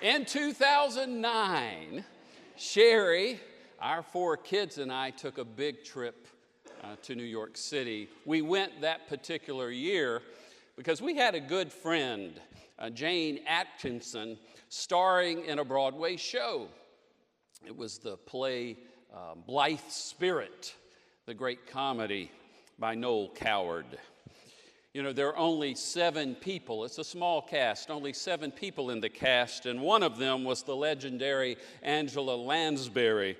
In 2009, Sherry, our 4 kids, and I took a big trip to New York City. We went that particular year because we had a good friend, Jane Atkinson, starring in a Broadway show. It was the play Blithe Spirit, the great comedy by Noel Coward. You know, there are only 7 people. It's a small cast, only 7 people in the cast, and one of them was the legendary Angela Lansbury,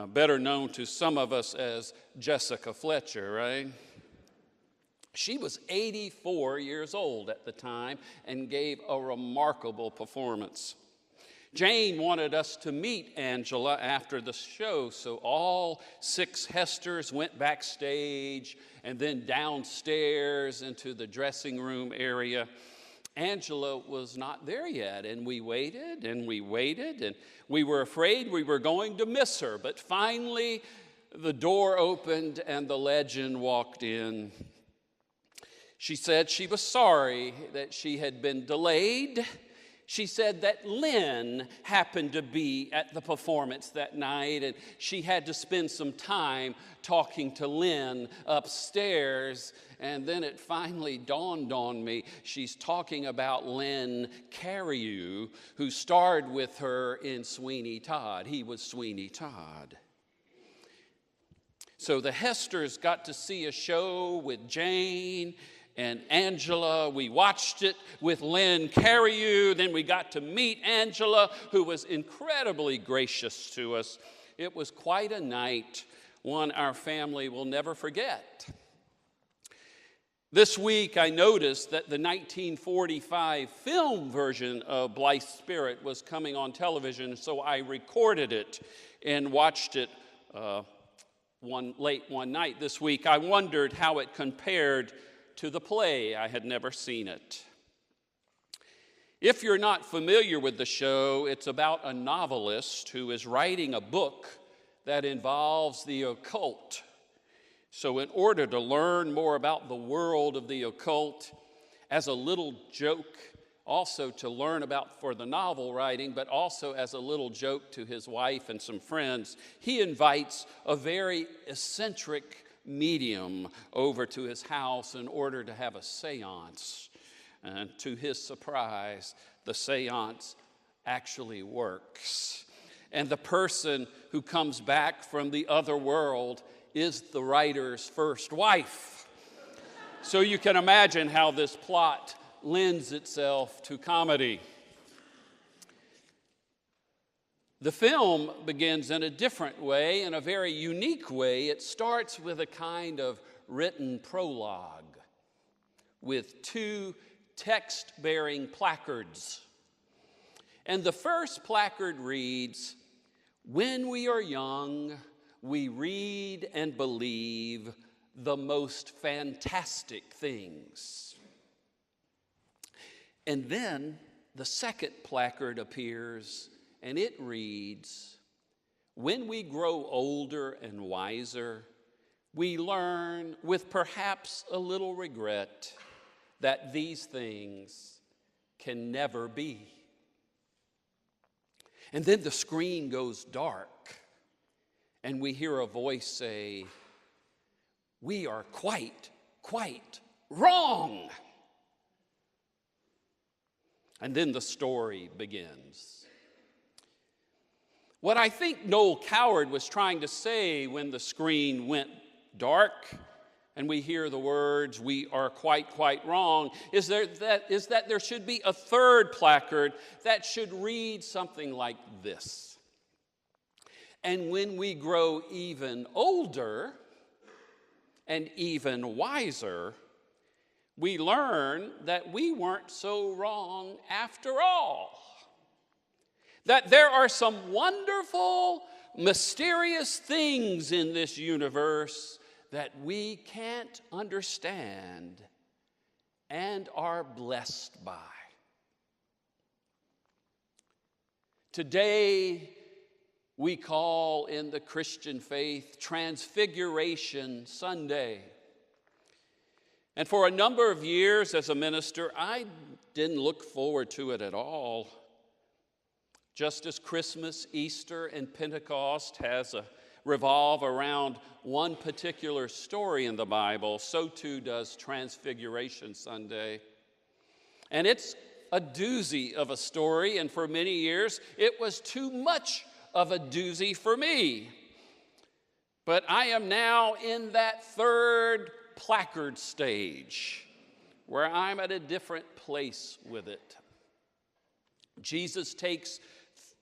better known to some of us as Jessica Fletcher, right? She was 84 years old at the time and gave a remarkable performance. Jane wanted us to meet Angela after the show, so all 6 Hesters went backstage and then downstairs into the dressing room area. Angela was not there yet, and we waited, and we waited, and we were afraid we were going to miss her. But finally, the door opened, and the legend walked in. She said she was sorry that she had been delayed. She said that Lynn happened to be at the performance that night, and she had to spend some time talking to Lynn upstairs. And then it finally dawned on me, she's talking about Lynn Carreyrou, who starred with her in Sweeney Todd. He was Sweeney Todd. So the Hesters got to see a show with Jane and Angela. We watched it with Lynn Carreyrou. Then we got to meet Angela, who was incredibly gracious to us. It was quite a night, one our family will never forget. This week I noticed that the 1945 film version of Blithe Spirit was coming on television, so I recorded it and watched it one night this week. I wondered how it compared to the play. I had never seen it. If you're not familiar with the show, it's about a novelist who is writing a book that involves the occult. So in order to learn more about the world of the occult, as a little joke, also to learn about for the novel writing, but also as a little joke to his wife and some friends, he invites a very eccentric medium over to his house in order to have a seance. And to his surprise, the seance actually works. And the person who comes back from the other world is the writer's first wife. So you can imagine how this plot lends itself to comedy. The film begins in a different way, in a very unique way. It starts with a kind of written prologue with 2 text-bearing placards. And the first placard reads, "When we are young, we read and believe the most fantastic things." And then the second placard appears, and it reads, "When we grow older and wiser, we learn with perhaps a little regret that these things can never be." And then the screen goes dark, and we hear a voice say, "We are quite wrong." And then the story begins. What I think Noel Coward was trying to say when the screen went dark and we hear the words, "We are quite wrong," is that there should be a third placard that should read something like this. "And when we grow even older and even wiser, we learn that we weren't so wrong after all. That there are some wonderful, mysterious things in this universe that we can't understand and are blessed by." Today, we call in the Christian faith Transfiguration Sunday. And for a number of years as a minister, I didn't look forward to it at all. Just as Christmas, Easter, and Pentecost revolve around one particular story in the Bible, so too does Transfiguration Sunday. And it's a doozy of a story, and for many years it was too much of a doozy for me. But I am now in that third placard stage where I'm at a different place with it. Jesus takes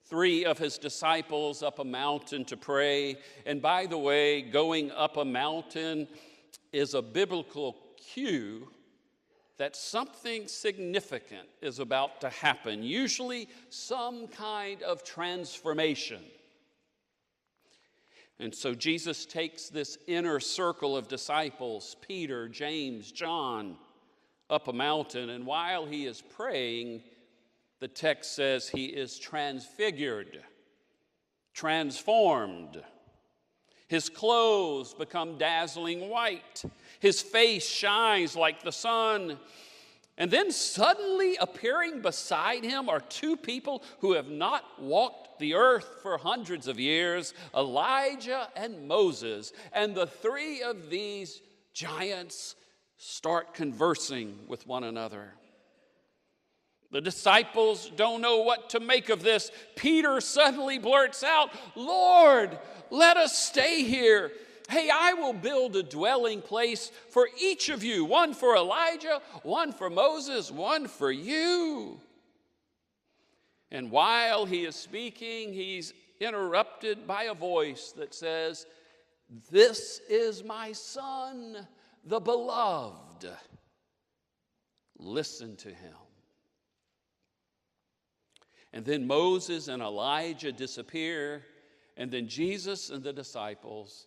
3 of his disciples up a mountain to pray. And by the way, going up a mountain is a biblical cue that something significant is about to happen, usually some kind of transformation. And so Jesus takes this inner circle of disciples, Peter, James, John, up a mountain. And while he is praying, the text says he is transfigured, transformed. His clothes become dazzling white. His face shines like the sun. And then suddenly appearing beside him are 2 people who have not walked the earth for hundreds of years, Elijah and Moses. And the 3 of these giants start conversing with one another. The disciples don't know what to make of this. Peter suddenly blurts out, "Lord, let us stay here. Hey, I will build a dwelling place for each of you, one for Elijah, one for Moses, one for you." And while he is speaking, he's interrupted by a voice that says, "This is my son, the beloved. Listen to him." And then Moses and Elijah disappear, and then Jesus and the disciples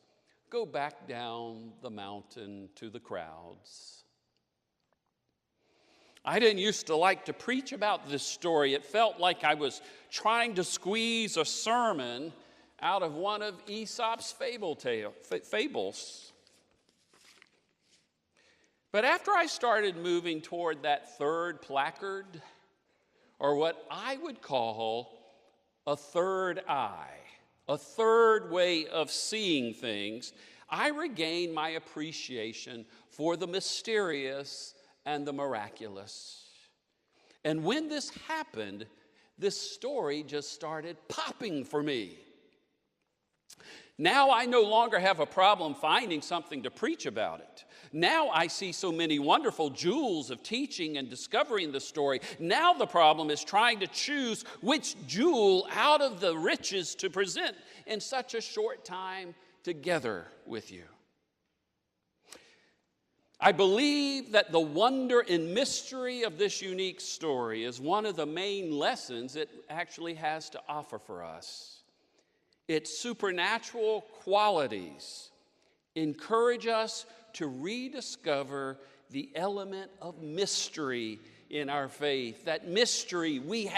go back down the mountain to the crowds. I didn't used to like to preach about this story. It felt like I was trying to squeeze a sermon out of one of Aesop's fables. But after I started moving toward that third placard, or what I would call a third eye, a third way of seeing things, I regained my appreciation for the mysterious and the miraculous. And when this happened, this story just started popping for me. Now I no longer have a problem finding something to preach about it. Now I see so many wonderful jewels of teaching and discovering the story. Now the problem is trying to choose which jewel out of the riches to present in such a short time together with you. I believe that the wonder and mystery of this unique story is one of the main lessons it actually has to offer for us. Its supernatural qualities encourage us to rediscover the element of mystery in our faith. That mystery we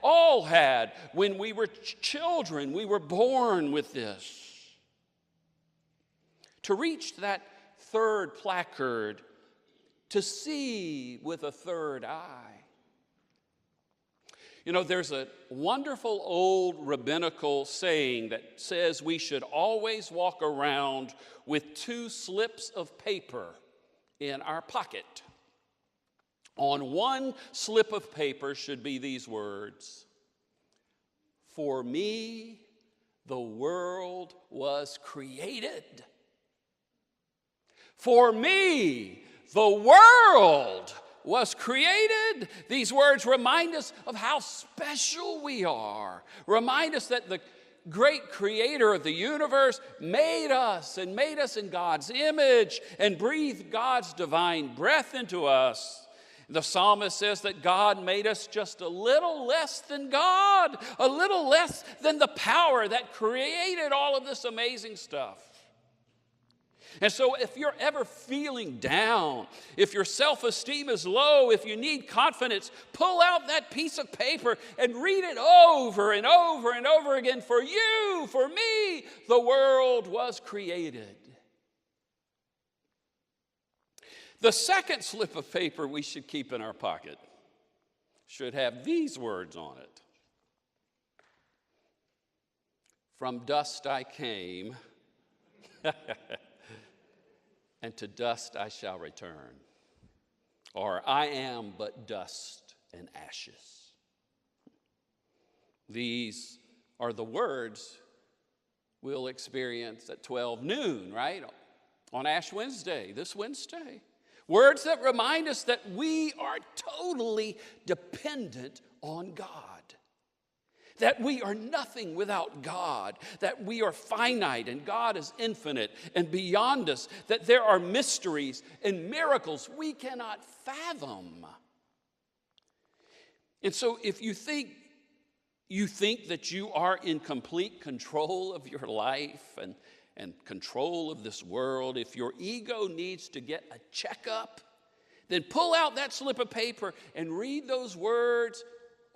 all had when we were children. We were born with this. To reach that third placard, to see with a third eye. You know, there's a wonderful old rabbinical saying that says we should always walk around with 2 slips of paper in our pocket. On one slip of paper should be these words: "For me, the world was created." For me, the world was created. These words remind us of how special we are. Remind us that the great creator of the universe made us and made us in God's image and breathed God's divine breath into us. The psalmist says that God made us just a little less than God, a little less than the power that created all of this amazing stuff. And so if you're ever feeling down, if your self-esteem is low, if you need confidence, pull out that piece of paper and read it over and over and over again. For you, for me, the world was created. The second slip of paper we should keep in our pocket should have these words on it: From dust I came, and to dust I shall return. Or I am but dust and ashes. These are the words we'll experience at 12 noon, right? On Ash Wednesday, this Wednesday. Words that remind us that we are totally dependent on God. That we are nothing without God. That we are finite and God is infinite and beyond us. That there are mysteries and miracles we cannot fathom. And so if you think that you are in complete control of your life and control of this world, if your ego needs to get a checkup, then pull out that slip of paper and read those words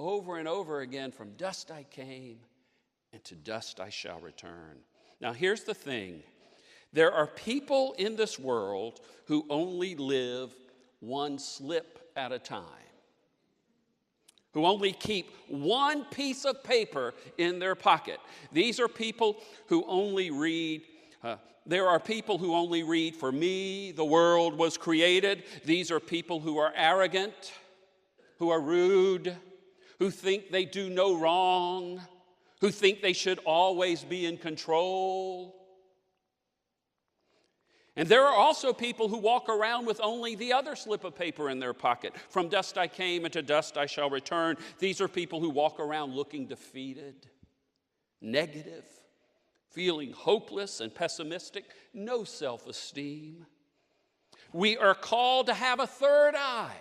over and over again. From dust I came, and to dust I shall return. Now here's the thing. There are people in this world who only live one slip at a time, who only keep one piece of paper in their pocket. These are people who only read, there are people who only read, for me, the world was created. These are people who are arrogant, who are rude, who think they do no wrong, who think they should always be in control. And there are also people who walk around with only the other slip of paper in their pocket. From dust I came, and to dust I shall return. These are people who walk around looking defeated, negative, feeling hopeless and pessimistic, no self-esteem. We are called to have a third eye,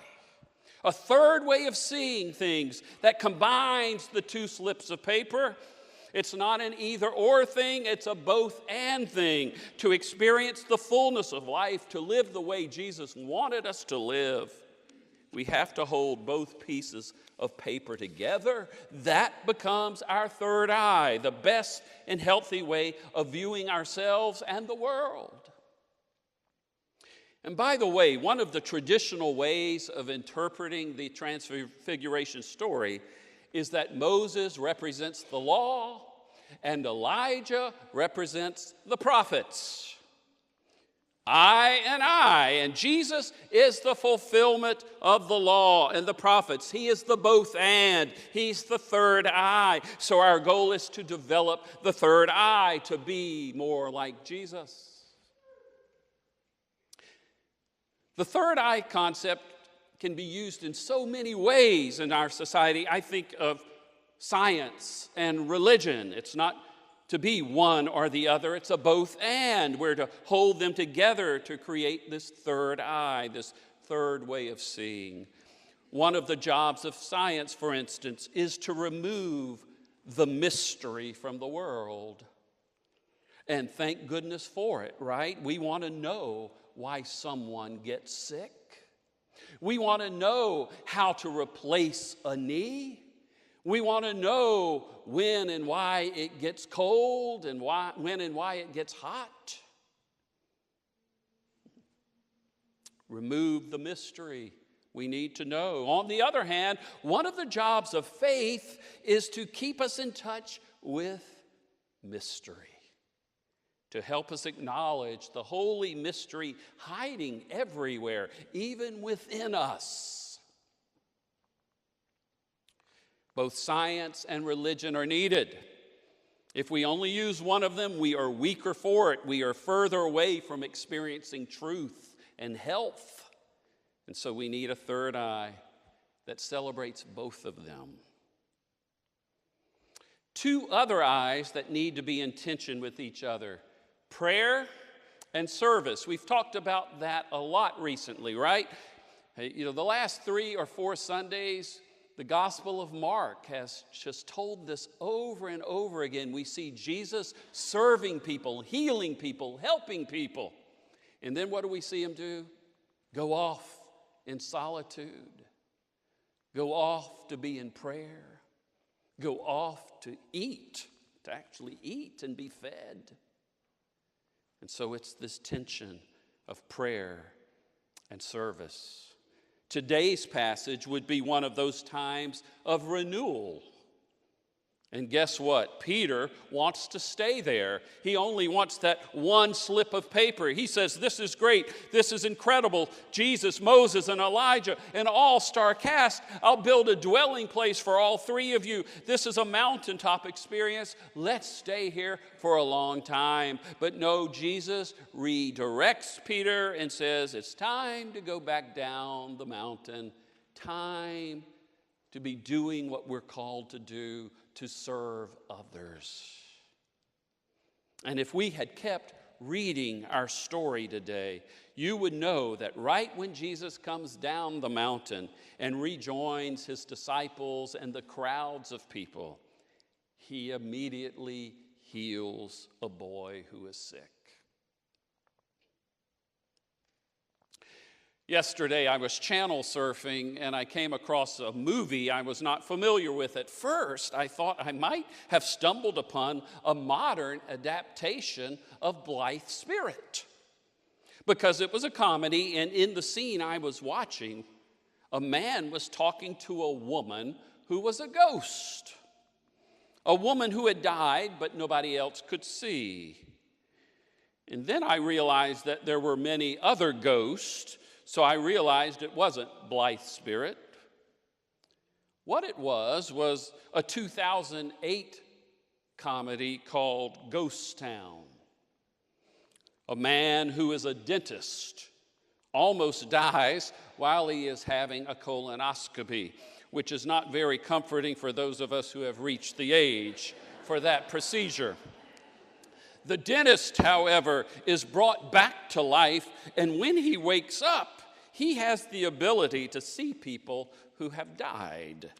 a third way of seeing things that combines the two slips of paper. It's not an either-or thing, it's a both-and thing. To experience the fullness of life, to live the way Jesus wanted us to live, we have to hold both pieces of paper together. That becomes our third eye, the best and healthy way of viewing ourselves and the world. And by the way, one of the traditional ways of interpreting the Transfiguration story is that Moses represents the law and Elijah represents the prophets. I, and Jesus is the fulfillment of the law and the prophets. He is the both and. He's the third eye. So our goal is to develop the third eye to be more like Jesus. The third eye concept can be used in so many ways in our society. I think of science and religion. It's not to be one or the other. It's a both and. We're to hold them together to create this third eye, this third way of seeing. One of the jobs of science, for instance, is to remove the mystery from the world. And thank goodness for it, right? We want to know why someone gets sick. We want to know how to replace a knee. We want to know when and why it gets cold and when and why it gets hot. Remove the mystery. We need to know. On the other hand, one of the jobs of faith is to keep us in touch with mystery, to help us acknowledge the holy mystery hiding everywhere, even within us. Both science and religion are needed. If we only use one of them, we are weaker for it. We are further away from experiencing truth and health. And so we need a third eye that celebrates both of them. Two other eyes that need to be in tension with each other: prayer and service. We've talked about that a lot recently, right? The last 3 or 4 Sundays, the Gospel of Mark has just told this over and over again. We see Jesus serving people, healing people, helping people. And then what do we see him do? Go off in solitude. Go off to be in prayer. Go off to eat, to actually eat and be fed. And so it's this tension of prayer and service. Today's passage would be one of those times of renewal And guess what? Peter wants to stay there. He only wants that one slip of paper. He says, this is great. This is incredible. Jesus, Moses, and Elijah, an all-star cast. I'll build a dwelling place for all three of you. This is a mountaintop experience. Let's stay here for a long time. But no, Jesus redirects Peter and says, it's time to go back down the mountain. Time to be doing what we're called to do, to serve others. And if we had kept reading our story today, you would know that right when Jesus comes down the mountain and rejoins his disciples and the crowds of people, he immediately heals a boy who is sick. Yesterday, I was channel surfing and I came across a movie I was not familiar with. At first, I thought I might have stumbled upon a modern adaptation of Blithe Spirit, because it was a comedy, and in the scene I was watching, a man was talking to a woman who was a ghost. A woman who had died, but nobody else could see. And then I realized that there were many other ghosts. So I realized it wasn't Blithe Spirit. What it was a 2008 comedy called Ghost Town. A man who is a dentist almost dies while he is having a colonoscopy, which is not very comforting for those of us who have reached the age for that procedure. The dentist, however, is brought back to life, and when he wakes up, he has the ability to see people who have died.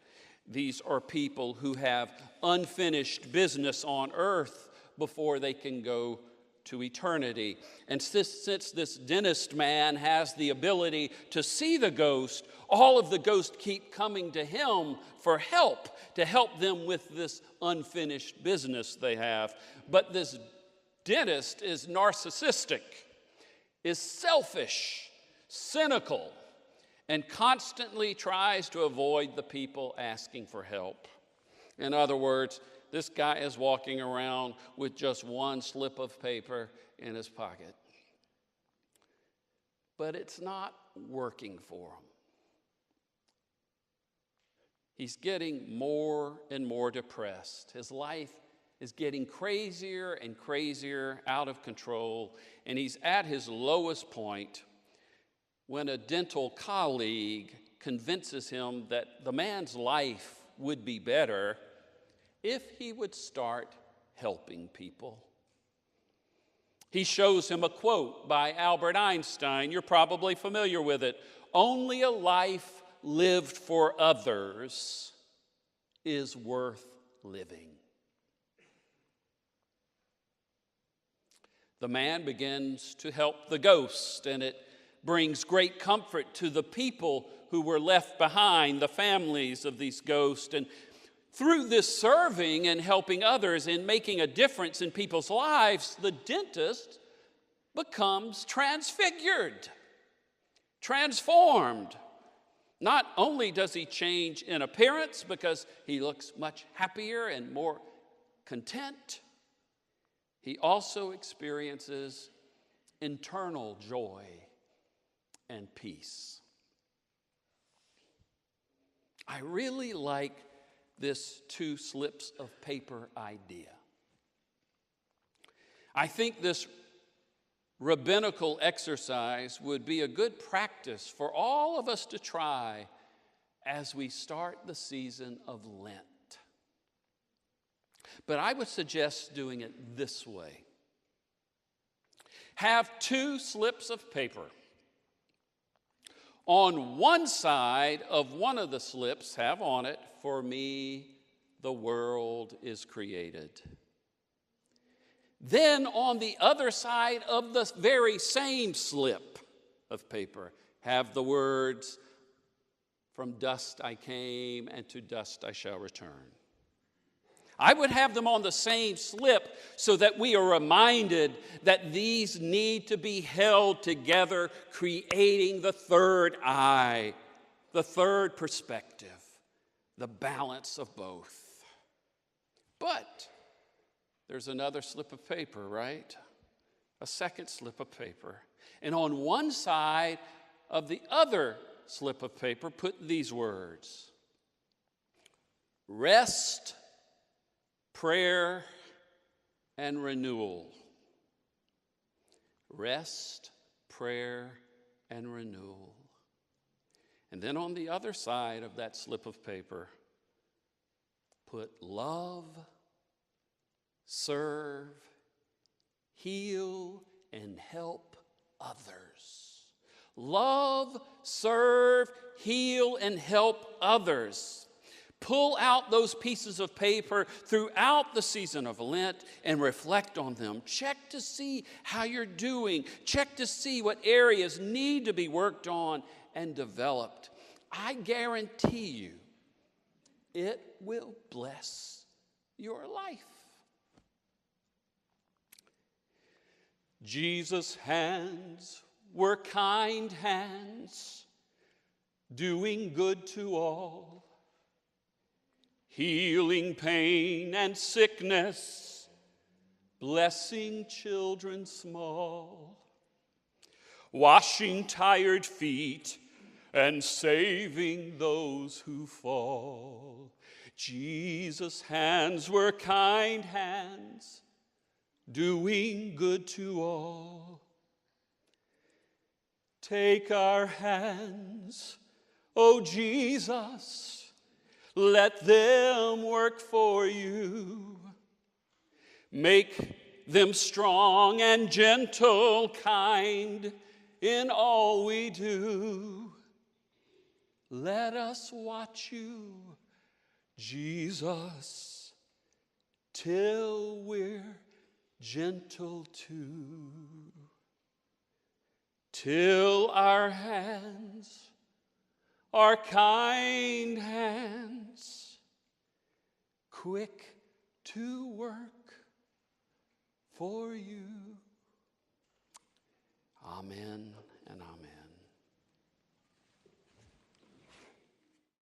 These are people who have unfinished business on earth before they can go to eternity. And since this dentist man has the ability to see the ghost, all of the ghosts keep coming to him for help, to help them with this unfinished business they have. But this dentist is narcissistic, is selfish, cynical, and constantly tries to avoid the people asking for help. In other words, this guy is walking around with just one slip of paper in his pocket. But it's not working for him. He's getting more and more depressed. His life is getting crazier and crazier, out of control, and he's at his lowest point when a dental colleague convinces him that the man's life would be better if he would start helping people. He shows him a quote by Albert Einstein. You're probably familiar with it. Only a life lived for others is worth living. The man begins to help the ghost, and it brings great comfort to the people who were left behind, the families of these ghosts. And through this serving and helping others and making a difference in people's lives, the dentist becomes transfigured, transformed. Not only does he change in appearance because he looks much happier and more content, he also experiences internal joy and peace. I really like this 2 slips of paper idea. I think this rabbinical exercise would be a good practice for all of us to try as we start the season of Lent. But I would suggest doing it this way. Have 2 slips of paper. On one side of one of the slips, have on it, "For me, the world is created." Then on the other side of the very same slip of paper, have the words, "From dust I came, and to dust I shall return." I would have them on the same slip so that we are reminded that these need to be held together, creating the third eye, the third perspective, the balance of both. But there's another slip of paper, right? A second slip of paper. And on one side of the other slip of paper, put these words: rest, prayer, and renewal. Rest, prayer, and renewal. And then on the other side of that slip of paper, put love, serve, heal, and help others. Love, serve, heal, and help others. Pull out those pieces of paper throughout the season of Lent and reflect on them. Check to see how you're doing. Check to see what areas need to be worked on and developed. I guarantee you, it will bless your life. Jesus' hands were kind hands, doing good to all, healing pain and sickness, blessing children small, washing tired feet and saving those who fall. Jesus' hands were kind hands, doing good to all. Take our hands, O Jesus, let them work for you. Make them strong and gentle, kind in all we do. Let us watch you, Jesus, till we're gentle too. Till our hands are kind hands, quick to work for you. Amen and amen.